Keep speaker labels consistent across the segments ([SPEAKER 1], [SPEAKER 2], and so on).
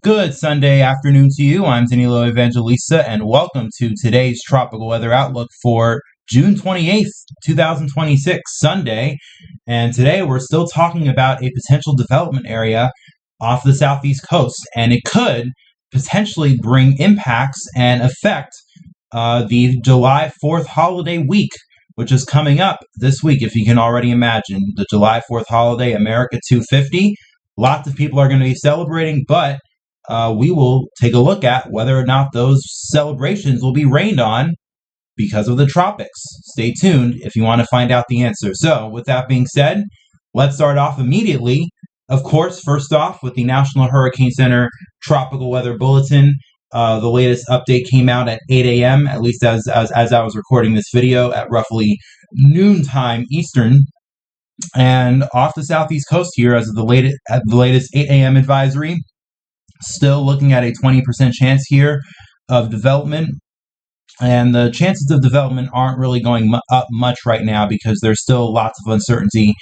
[SPEAKER 1] Good Sunday afternoon to you. I'm Danilo Evangelista, and welcome to today's tropical weather outlook for June 28th, 2026, Sunday. And today we're still talking about a potential development area off the southeast coast, and it could potentially bring impacts and affect the July 4th holiday week, which is coming up this week, if you can already imagine. The July 4th holiday, America 250. Lots of people are going to be celebrating, but we will take a look at whether or not those celebrations will be rained on because of the tropics. Stay tuned if you want to find out the answer. So, with that being said, let's start off immediately. Of course, first off, with the National Hurricane Center Tropical Weather Bulletin. The latest update came out at 8 a.m., at least as I was recording this video, at roughly noontime Eastern. And off the southeast coast here, as of the latest 8 a.m. advisory, still looking at a 20% chance here of development. And the chances of development aren't really going up much right now because there's still lots of uncertainty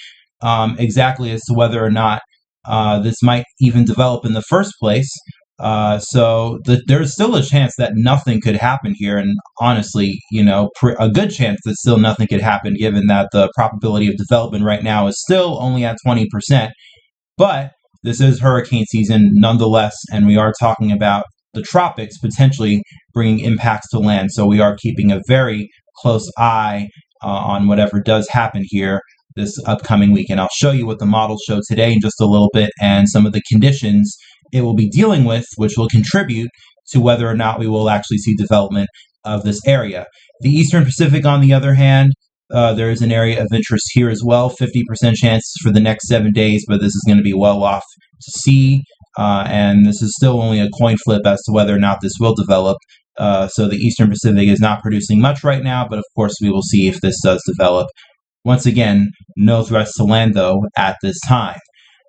[SPEAKER 1] exactly as to whether or not this might even develop in the first place. So there's still a chance that nothing could happen here. And honestly, a good chance that still nothing could happen given that the probability of development right now is still only at 20%. But this is hurricane season nonetheless, and we are talking about the tropics potentially bringing impacts to land. So we are keeping a very close eye on whatever does happen here this upcoming week. And I'll show you what the models show today in just a little bit and some of the conditions it will be dealing with, which will contribute to whether or not we will actually see development of this area. The Eastern Pacific, on the other hand, there is an area of interest here as well, 50% chance for the next 7 days, but this is going to be well off to sea, and this is still only a coin flip as to whether or not this will develop. So the Eastern Pacific is not producing much right now, but of course we will see if this does develop. Once again, no threats to land, though, at this time.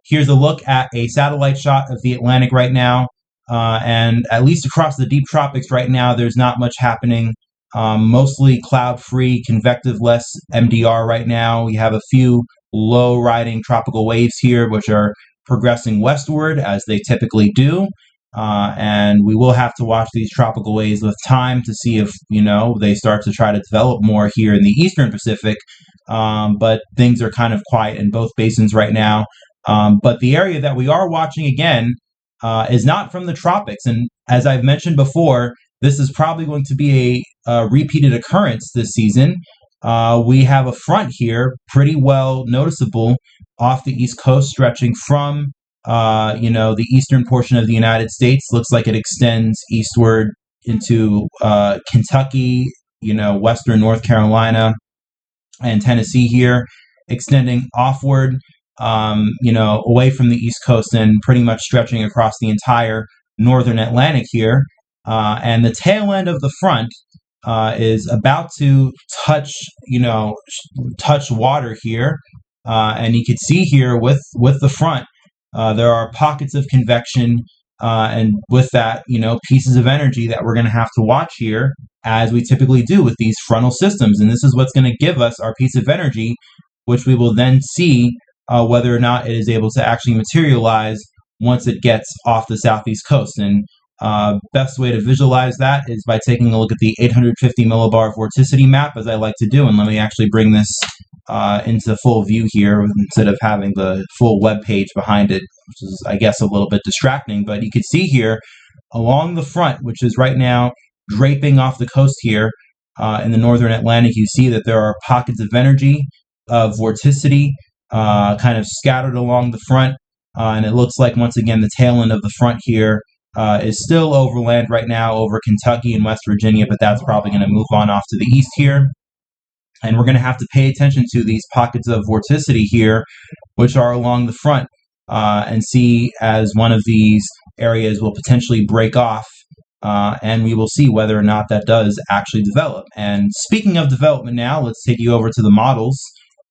[SPEAKER 1] Here's a look at a satellite shot of the Atlantic right now, and at least across the deep tropics right now, there's not much happening. Mostly cloud-free, convective-less MDR right now. We have a few low-riding tropical waves here, which are progressing westward, as they typically do. And we will have to watch these tropical waves with time to see if, they start to try to develop more here in the Eastern Pacific. But things are kind of quiet in both basins right now. But the area that we are watching again is not from the tropics. And as I've mentioned before, this is probably going to be a repeated occurrence this season. We have a front here, pretty well noticeable, off the East Coast, stretching from, the eastern portion of the United States. Looks like it extends eastward into Kentucky, western North Carolina, and Tennessee here, extending offward, away from the East Coast and pretty much stretching across the entire northern Atlantic here. And the tail end of the front is about to touch water here. And you can see here with the front, there are pockets of convection, and with that, pieces of energy that we're going to have to watch here, as we typically do with these frontal systems. And this is what's going to give us our piece of energy, which we will then see whether or not it is able to actually materialize once it gets off the southeast coast. And best way to visualize that is by taking a look at the 850 millibar vorticity map, as I like to do. And let me actually bring this into full view here instead of having the full web page behind it, which is, I guess, a little bit distracting. But you can see here along the front, which is right now draping off the coast here in the northern Atlantic, you see that there are pockets of energy, of vorticity, kind of scattered along the front. And it looks like, once again, the tail end of the front here is still overland right now over Kentucky and West Virginia, but that's probably going to move on off to the east here. And we're going to have to pay attention to these pockets of vorticity here, which are along the front, and see as one of these areas will potentially break off, and we will see whether or not that does actually develop. And speaking of development now, let's take you over to the models,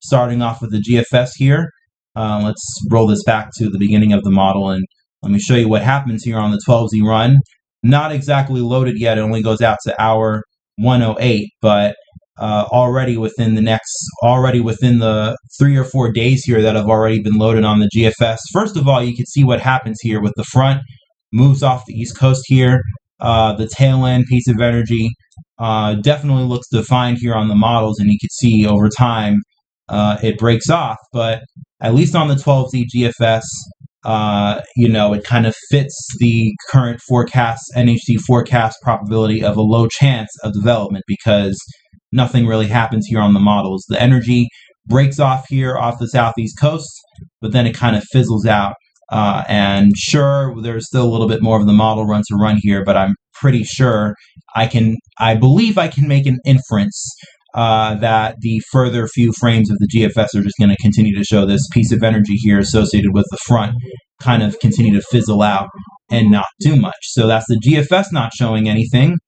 [SPEAKER 1] starting off with the GFS here. Let's roll this back to the beginning of the model, and let me show you what happens here on the 12Z run. Not exactly loaded yet. It only goes out to hour 108, but already within the 3 or 4 days here that have already been loaded on the GFS. First of all, you can see what happens here with the front moves off the East Coast here. The tail end piece of energy definitely looks defined here on the models, and you can see over time it breaks off. But at least on the 12Z GFS, it kind of fits the current forecast, NHD forecast probability of a low chance of development because nothing really happens here on the models. The energy breaks off here off the southeast coast, but then it kind of fizzles out. And sure, there's still a little bit more of the model run to run here, but I'm pretty sure I believe I can make an inference that the further few frames of the GFS are just going to continue to show this piece of energy here associated with the front kind of continue to fizzle out and not do much. So that's the GFS not showing anything.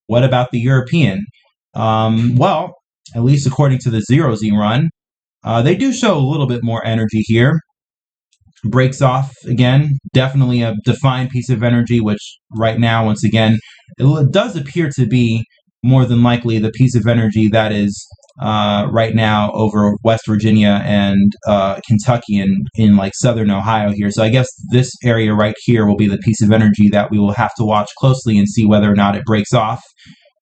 [SPEAKER 1] What about the European? Well, at least according to the 0Z run, they do show a little bit more energy here. Breaks off again, definitely a defined piece of energy, which right now, once again, it does appear to be more than likely the piece of energy that is right now over West Virginia and Kentucky and in like southern Ohio here. So I guess this area right here will be the piece of energy that we will have to watch closely and see whether or not it breaks off.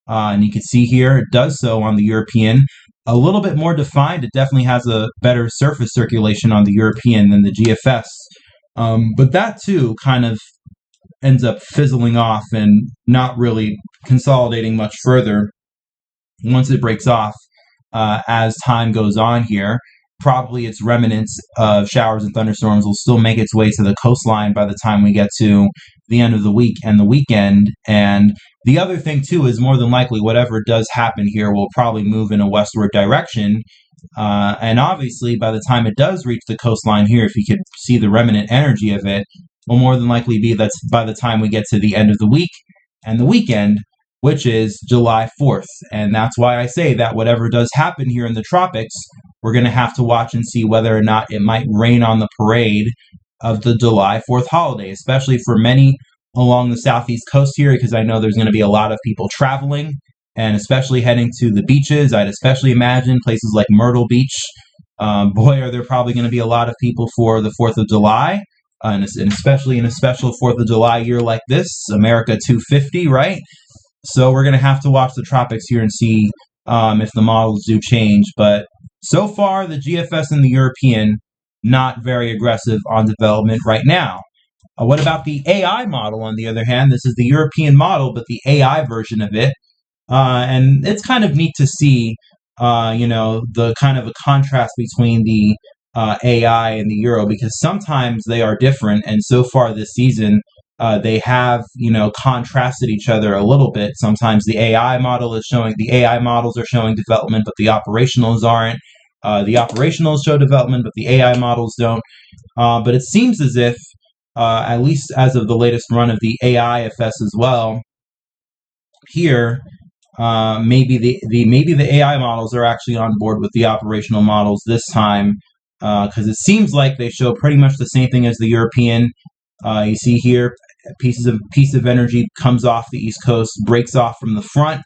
[SPEAKER 1] And you can see here it does so on the European. A little bit more defined. It definitely has a better surface circulation on the European than the GFS. But that too kind of ends up fizzling off and not really consolidating much further once it breaks off as time goes on here. Probably its remnants of showers and thunderstorms will still make its way to the coastline by the time we get to the end of the week and the weekend. And the other thing, too, is more than likely whatever does happen here will probably move in a westward direction. And obviously, by the time it does reach the coastline here, if you could see the remnant energy of it, will more than likely be that's by the time we get to the end of the week and the weekend, which is July 4th. And that's why I say that whatever does happen here in the tropics, we're going to have to watch and see whether or not it might rain on the parade of the July 4th holiday, especially for many along the southeast coast here, because I know there's going to be a lot of people traveling and especially heading to the beaches. I'd especially imagine places like Myrtle Beach. Boy, are there probably going to be a lot of people for the 4th of July, and especially in a special 4th of July year like this, America 250, right? So we're going to have to watch the tropics here and see if the models do change. But so far, the GFS and the European, not very aggressive on development right now. What about the AI model, on the other hand? This is the European model, but the AI version of it. And it's kind of neat to see, the kind of a contrast between the AI and the Euro, because sometimes they are different. And so far this season, they have, contrasted each other a little bit. Sometimes the AI models are showing development, but the operationals aren't. The operationals show development, but the AI models don't. But it seems as if, at least as of the latest run of the AIFS as well, here, maybe the AI models are actually on board with the operational models this time, because it seems like they show pretty much the same thing as the European. You see here, a piece of energy comes off the East Coast, breaks off from the front,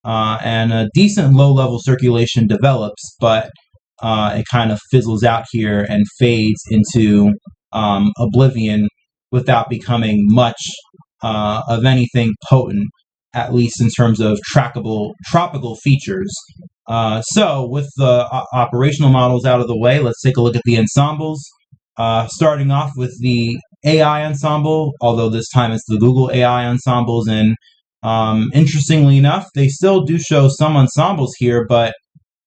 [SPEAKER 1] and a decent low-level circulation develops, but it kind of fizzles out here and fades into oblivion without becoming much of anything potent, at least in terms of trackable tropical features. So with the operational models out of the way, let's take a look at the ensembles. Starting off with the AI ensemble, although this time it's the Google AI ensembles, and interestingly enough, they still do show some ensembles here, but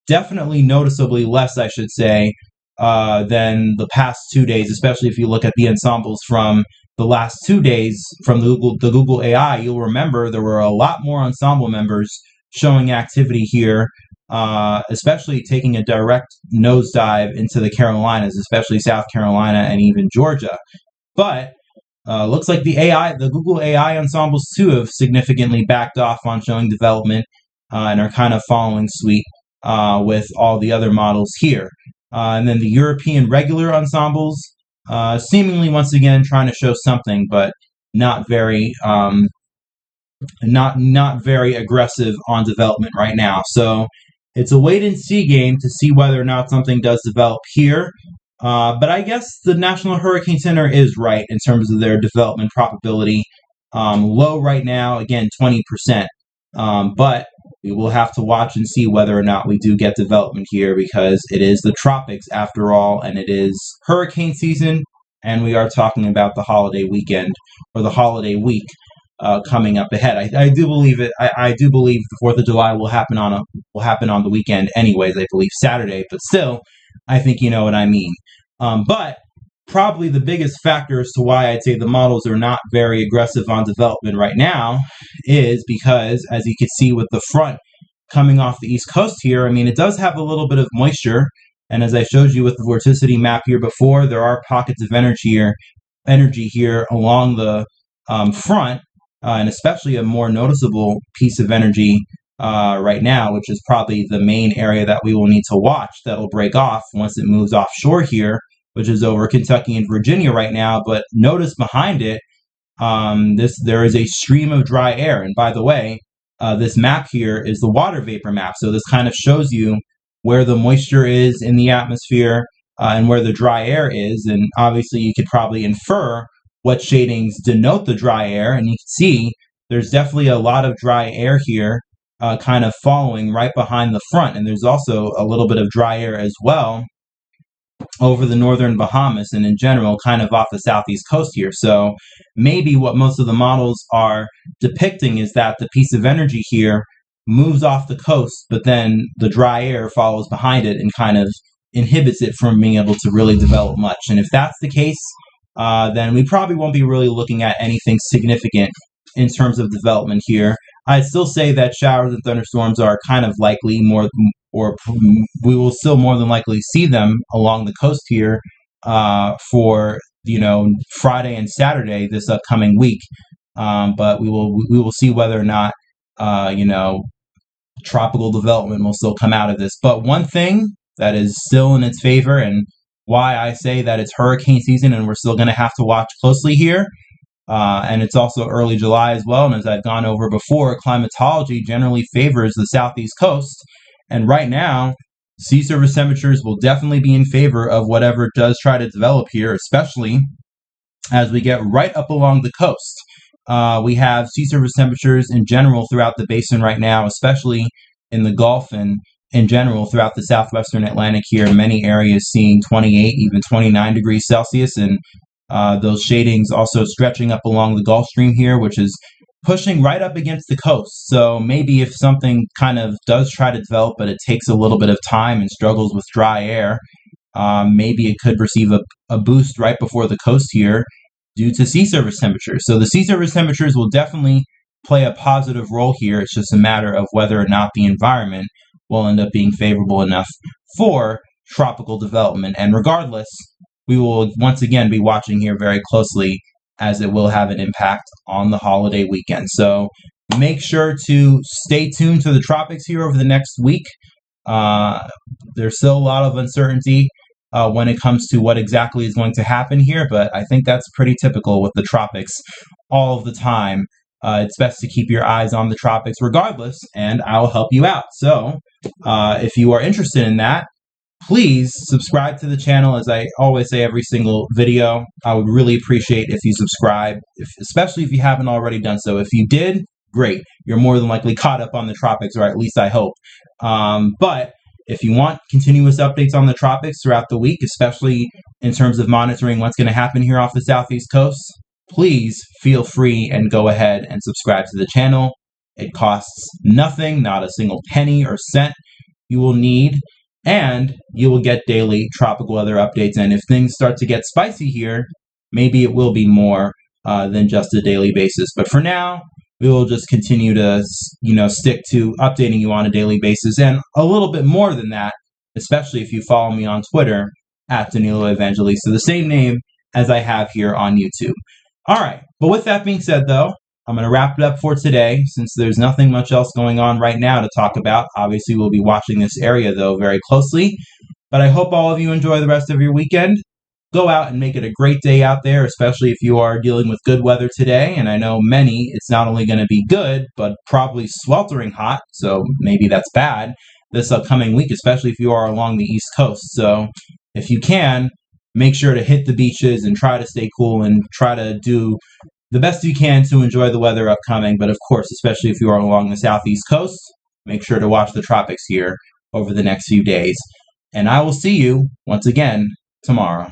[SPEAKER 1] definitely noticeably less, I should say, than the past 2 days, especially if you look at the ensembles from the last 2 days from the Google AI. You'll remember there were a lot more ensemble members showing activity here, especially taking a direct nosedive into the Carolinas, especially South Carolina and even Georgia. But looks like the Google AI ensembles too have significantly backed off on showing development and are kind of following suit with all the other models here. And then the European regular ensembles, seemingly once again trying to show something, but not very not very aggressive on development right now. So it's a wait and see game to see whether or not something does develop here. But I guess the National Hurricane Center is right in terms of their development probability. Low right now, again, 20%. But we will have to watch and see whether or not we do get development here, because it is the tropics after all, and it is hurricane season, and we are talking about the holiday weekend or the holiday week coming up ahead. I do believe it. I do believe the 4th of July will happen on the weekend, anyways. I believe Saturday, but still, I think you know what I mean. But probably the biggest factor as to why I'd say the models are not very aggressive on development right now is because, as you can see with the front coming off the East Coast here, I mean, it does have a little bit of moisture. And as I showed you with the vorticity map here before, there are pockets of energy here along the front, and especially a more noticeable piece of energy right now, which is probably the main area that we will need to watch that'll break off once it moves offshore here, which is over Kentucky and Virginia right now. But notice behind it, there is a stream of dry air. And by the way, this map here is the water vapor map. So this kind of shows you where the moisture is in the atmosphere and where the dry air is. And obviously you could probably infer what shadings denote the dry air. And you can see there's definitely a lot of dry air here kind of following right behind the front. And there's also a little bit of dry air as well over the northern Bahamas and in general kind of off the southeast coast here. So maybe what most of the models are depicting is that the piece of energy here moves off the coast, but then the dry air follows behind it and kind of inhibits it from being able to really develop much. And if that's the case, then we probably won't be really looking at anything significant in terms of development here. I'd still say that showers and thunderstorms are kind of likely, we will still more than likely see them along the coast here for Friday and Saturday this upcoming week. But we will see whether or not tropical development will still come out of this. But one thing that is still in its favor, and why I say that it's hurricane season and we're still going to have to watch closely here, and it's also early July as well. And as I've gone over before, climatology generally favors the southeast coast. And right now, sea surface temperatures will definitely be in favor of whatever does try to develop here, especially as we get right up along the coast. We have sea surface temperatures in general throughout the basin right now, especially in the Gulf and in general throughout the southwestern Atlantic here. Many areas seeing 28, even 29 degrees Celsius, and those shadings also stretching up along the Gulf Stream here, which is pushing right up against the coast. So maybe if something kind of does try to develop, but it takes a little bit of time and struggles with dry air, maybe it could receive a boost right before the coast here due to sea surface temperatures. So the sea surface temperatures will definitely play a positive role here. It's just a matter of whether or not the environment will end up being favorable enough for tropical development. And regardless, we will once again be watching here very closely, as it will have an impact on the holiday weekend. So make sure to stay tuned to the tropics here over the next week. There's still a lot of uncertainty when it comes to what exactly is going to happen here, but I think that's pretty typical with the tropics all of the time. It's best to keep your eyes on the tropics regardless, and I'll help you out. So if you are interested in that, please subscribe to the channel. As I always say every single video, I would really appreciate if you subscribe, especially if you haven't already done so. If you did, great. You're more than likely caught up on the tropics, or at least I hope. But if you want continuous updates on the tropics throughout the week, especially in terms of monitoring what's going to happen here off the southeast coast, please feel free and go ahead and subscribe to the channel. It costs nothing, not a single penny or cent you will need, and you will get daily tropical weather updates. And if things start to get spicy here, maybe it will be more than just a daily basis. But for now, we will just continue to, stick to updating you on a daily basis, and a little bit more than that, especially if you follow me on Twitter at Danilo Evangelista, the same name as I have here on YouTube. All right, but with that being said, though, I'm going to wrap it up for today, since there's nothing much else going on right now to talk about. Obviously, we'll be watching this area, though, very closely. But I hope all of you enjoy the rest of your weekend. Go out and make it a great day out there, especially if you are dealing with good weather today. And I know many, it's not only going to be good, but probably sweltering hot, so maybe that's bad this upcoming week, especially if you are along the East Coast. So if you can, make sure to hit the beaches and try to stay cool and try to do the best you can to enjoy the weather upcoming. But of course, especially if you are along the southeast coast, make sure to watch the tropics here over the next few days. And I will see you once again tomorrow.